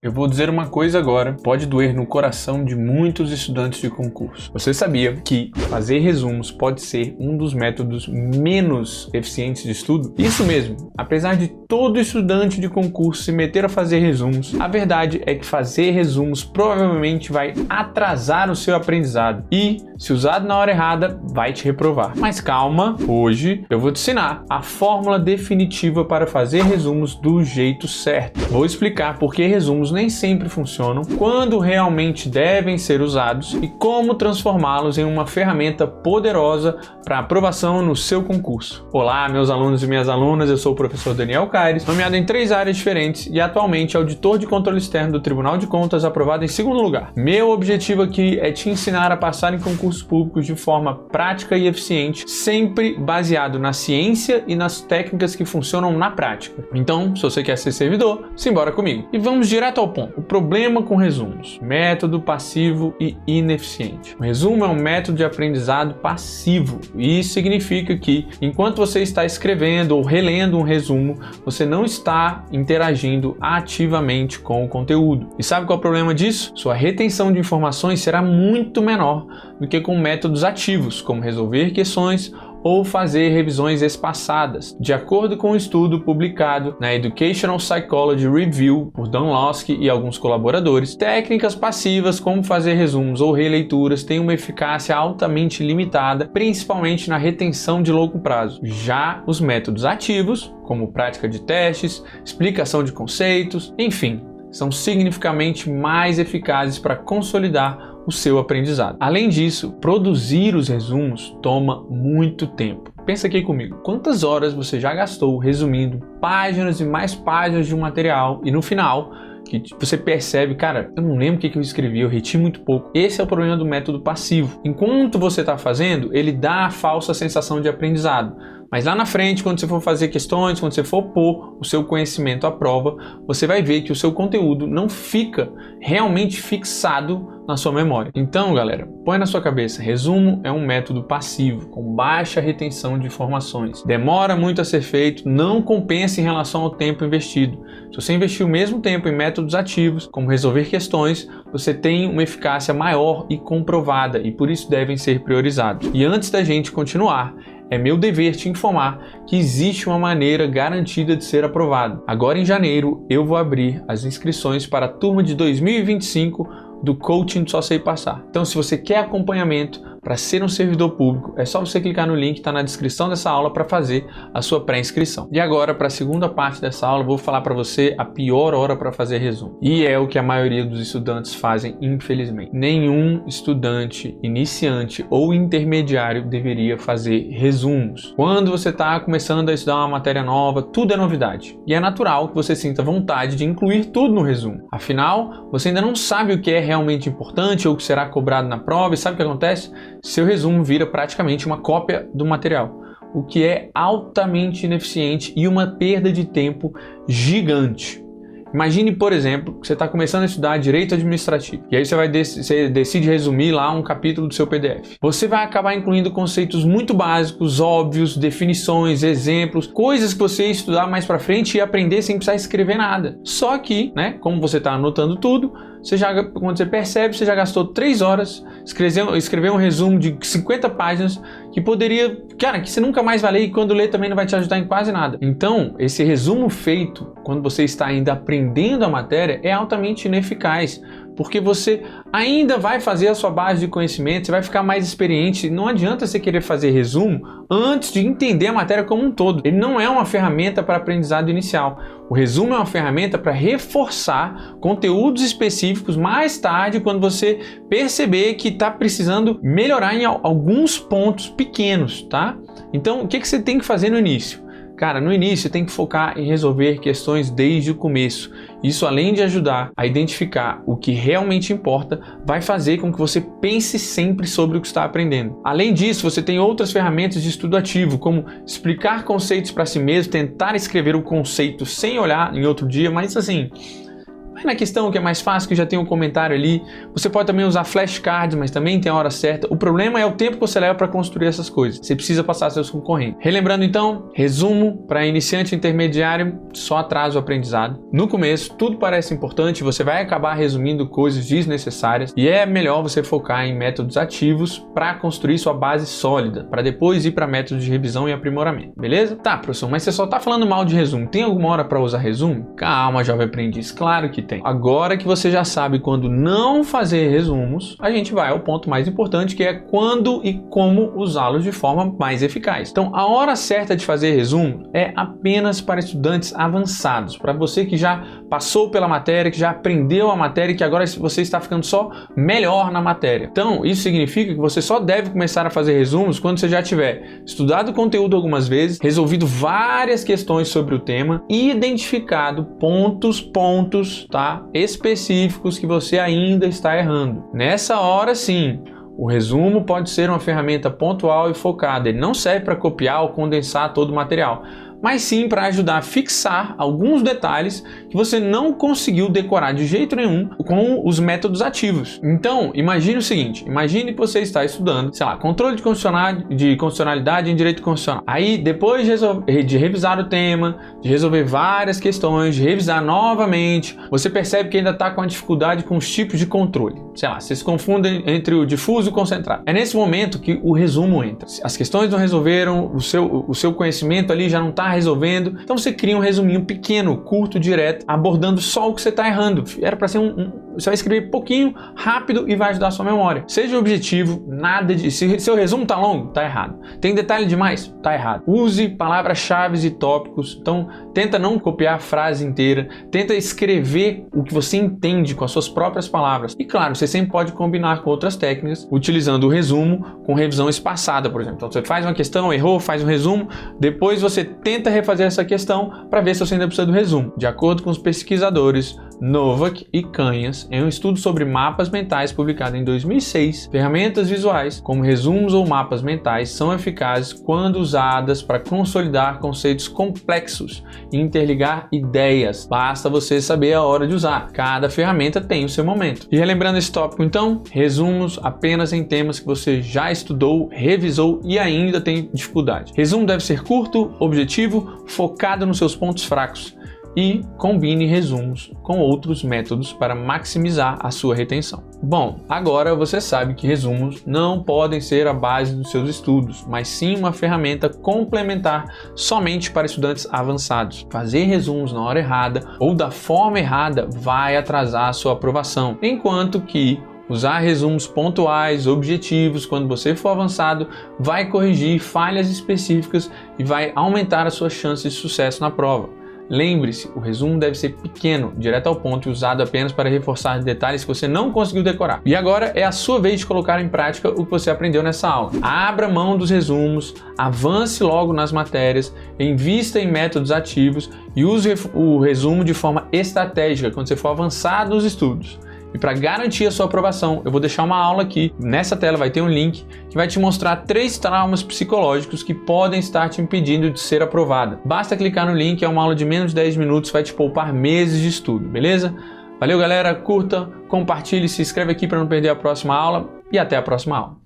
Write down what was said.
Eu vou dizer uma coisa agora, pode doer no coração de muitos estudantes de concurso. Você sabia que fazer resumos pode ser um dos métodos menos eficientes de estudo? Isso mesmo, apesar de todo estudante de concurso se meter a fazer resumos, a verdade é que fazer resumos provavelmente vai atrasar o seu aprendizado e, se usado na hora errada, vai te reprovar. Mas calma, hoje eu vou te ensinar a fórmula definitiva para fazer resumos do jeito certo. Vou explicar por que resumos nem sempre funcionam, quando realmente devem ser usados e como transformá-los em uma ferramenta poderosa para aprovação no seu concurso. Olá, meus alunos e minhas alunas, eu sou o professor Daniel Caires, nomeado em 3 áreas diferentes e atualmente auditor de controle externo do Tribunal de Contas, aprovado em 2º lugar. Meu objetivo aqui é te ensinar a passar em concursos públicos de forma prática e eficiente, sempre baseado na ciência e nas técnicas que funcionam na prática. Então, se você quer ser servidor, simbora comigo. E vamos direto ao ponto. O problema com resumos: método passivo e ineficiente. O resumo é um método de aprendizado passivo. Isso significa que, enquanto você está escrevendo ou relendo um resumo, você não está interagindo ativamente com o conteúdo. E sabe qual é o problema disso? Sua retenção de informações será muito menor do que com métodos ativos, como resolver questões ou fazer revisões espaçadas. De acordo com um estudo publicado na Educational Psychology Review por Dan Losky e alguns colaboradores, técnicas passivas como fazer resumos ou releituras têm uma eficácia altamente limitada, principalmente na retenção de longo prazo. Já os métodos ativos, como prática de testes, explicação de conceitos, enfim, são significativamente mais eficazes para consolidar o seu aprendizado. Além disso, produzir os resumos toma muito tempo. Pensa aqui comigo, quantas horas você já gastou resumindo páginas e mais páginas de um material e no final que você percebe, cara, eu não lembro o que eu escrevi, eu reti muito pouco. Esse é o problema do método passivo. Enquanto você está fazendo, ele dá a falsa sensação de aprendizado. Mas lá na frente, quando você for fazer questões, quando você for pôr o seu conhecimento à prova, você vai ver que o seu conteúdo não fica realmente fixado na sua memória. Então, galera, põe na sua cabeça, resumo é um método passivo, com baixa retenção de informações. Demora muito a ser feito, não compensa em relação ao tempo investido. Se você investir o mesmo tempo em métodos ativos, como resolver questões, você tem uma eficácia maior e comprovada, e por isso devem ser priorizados. E antes da gente continuar, é meu dever te informar que existe uma maneira garantida de ser aprovado. Agora em janeiro eu vou abrir as inscrições para a turma de 2025 do Coaching Só Sei Passar. Então, se você quer acompanhamento para ser um servidor público, é só você clicar no link que está na descrição dessa aula para fazer a sua pré-inscrição. E agora, para a segunda parte dessa aula, eu vou falar para você a pior hora para fazer resumo. E é o que a maioria dos estudantes fazem, infelizmente. Nenhum estudante iniciante ou intermediário deveria fazer resumos. Quando você está começando a estudar uma matéria nova, tudo é novidade. E é natural que você sinta vontade de incluir tudo no resumo. Afinal, você ainda não sabe o que é realmente importante ou o que será cobrado na prova, e sabe o que acontece? Seu resumo vira praticamente uma cópia do material, o que é altamente ineficiente e uma perda de tempo gigante. Imagine, por exemplo, que você está começando a estudar Direito Administrativo e aí você decide resumir lá um capítulo do seu PDF. Você vai acabar incluindo conceitos muito básicos, óbvios, definições, exemplos, coisas que você ia estudar mais para frente e aprender sem precisar escrever nada. Só que, como você está anotando tudo, quando você percebe, você já gastou 3 horas escrever um resumo de 50 páginas que poderia, que você nunca mais vai ler e quando ler também não vai te ajudar em quase nada. Então, esse resumo feito quando você está ainda aprendendo a matéria é altamente ineficaz, porque você ainda vai fazer a sua base de conhecimento, você vai ficar mais experiente. Não adianta você querer fazer resumo antes de entender a matéria como um todo. Ele não é uma ferramenta para aprendizado inicial. O resumo é uma ferramenta para reforçar conteúdos específicos mais tarde, quando você perceber que está precisando melhorar em alguns pontos pequenos, tá? Então, o que você tem que fazer no início? Cara, no início você tem que focar em resolver questões desde o começo. Isso, além de ajudar a identificar o que realmente importa, vai fazer com que você pense sempre sobre o que está aprendendo. Além disso, você tem outras ferramentas de estudo ativo, como explicar conceitos para si mesmo, tentar escrever o conceito sem olhar em outro dia, mas assim, Vai na questão que é mais fácil, que já tem um comentário ali. Você pode também usar flashcards, mas também tem a hora certa. O problema é o tempo que você leva para construir essas coisas. Você precisa passar seus concorrentes. Relembrando então, resumo para iniciante intermediário, só atrasa o aprendizado. No começo, tudo parece importante, você vai acabar resumindo coisas desnecessárias e é melhor você focar em métodos ativos para construir sua base sólida, para depois ir para métodos de revisão e aprimoramento, beleza? Tá, professor, mas você só tá falando mal de resumo. Tem alguma hora para usar resumo? Calma, jovem aprendiz, claro que tem. Agora que você já sabe quando não fazer resumos, a gente vai ao ponto mais importante, que é quando e como usá-los de forma mais eficaz. Então, a hora certa de fazer resumo é apenas para estudantes avançados, para você que já passou pela matéria, que já aprendeu a matéria e que agora você está ficando só melhor na matéria. Então, isso significa que você só deve começar a fazer resumos quando você já tiver estudado o conteúdo algumas vezes, resolvido várias questões sobre o tema e identificado pontos, tá, específicos que você ainda está errando. Nessa hora, sim, o resumo pode ser uma ferramenta pontual e focada. Ele não serve para copiar ou condensar todo o material, mas sim para ajudar a fixar alguns detalhes que você não conseguiu decorar de jeito nenhum com os métodos ativos. Então, imagine o seguinte, imagine que você está estudando, sei lá, controle de constitucionalidade em direito constitucional. Aí, depois de revisar o tema, de resolver várias questões, de revisar novamente, você percebe que ainda está com a dificuldade com os tipos de controle. Sei lá, você se confunde entre o difuso e o concentrado. É nesse momento que o resumo entra. As questões não resolveram, o seu conhecimento ali já não está resolvendo, então você cria um resuminho pequeno, curto, direto, abordando só o que você está errando. Era para ser você vai escrever pouquinho, rápido e vai ajudar a sua memória. Seja objetivo, nada de... Se seu resumo tá longo, tá errado. Tem detalhe demais? Tá errado. Use palavras-chave e tópicos, então tenta não copiar a frase inteira, tenta escrever o que você entende com as suas próprias palavras. E claro, você sempre pode combinar com outras técnicas, utilizando o resumo com revisão espaçada, por exemplo. Então você faz uma questão, errou, faz um resumo, depois você tenta refazer essa questão para ver se você ainda precisa do resumo. De acordo com os pesquisadores Novak e Canhas, em um estudo sobre mapas mentais publicado em 2006, ferramentas visuais, como resumos ou mapas mentais, são eficazes quando usadas para consolidar conceitos complexos e interligar ideias. Basta você saber a hora de usar. Cada ferramenta tem o seu momento. E relembrando esse tópico, então, resumos apenas em temas que você já estudou, revisou e ainda tem dificuldade. Resumo deve ser curto, objetivo, focado nos seus pontos fracos. E combine resumos com outros métodos para maximizar a sua retenção. Bom, agora você sabe que resumos não podem ser a base dos seus estudos, mas sim uma ferramenta complementar somente para estudantes avançados. Fazer resumos na hora errada ou da forma errada vai atrasar a sua aprovação, enquanto que usar resumos pontuais, objetivos, quando você for avançado, vai corrigir falhas específicas e vai aumentar as suas chances de sucesso na prova. Lembre-se, o resumo deve ser pequeno, direto ao ponto e usado apenas para reforçar detalhes que você não conseguiu decorar. E agora é a sua vez de colocar em prática o que você aprendeu nessa aula. Abra mão dos resumos, avance logo nas matérias, invista em métodos ativos e use o resumo de forma estratégica quando você for avançar nos estudos. E para garantir a sua aprovação, eu vou deixar uma aula aqui, nessa tela vai ter um link que vai te mostrar 3 traumas psicológicos que podem estar te impedindo de ser aprovada. Basta clicar no link, é uma aula de menos de 10 minutos, vai te poupar meses de estudo, beleza? Valeu galera, curta, compartilhe, se inscreve aqui para não perder a próxima aula e até a próxima aula.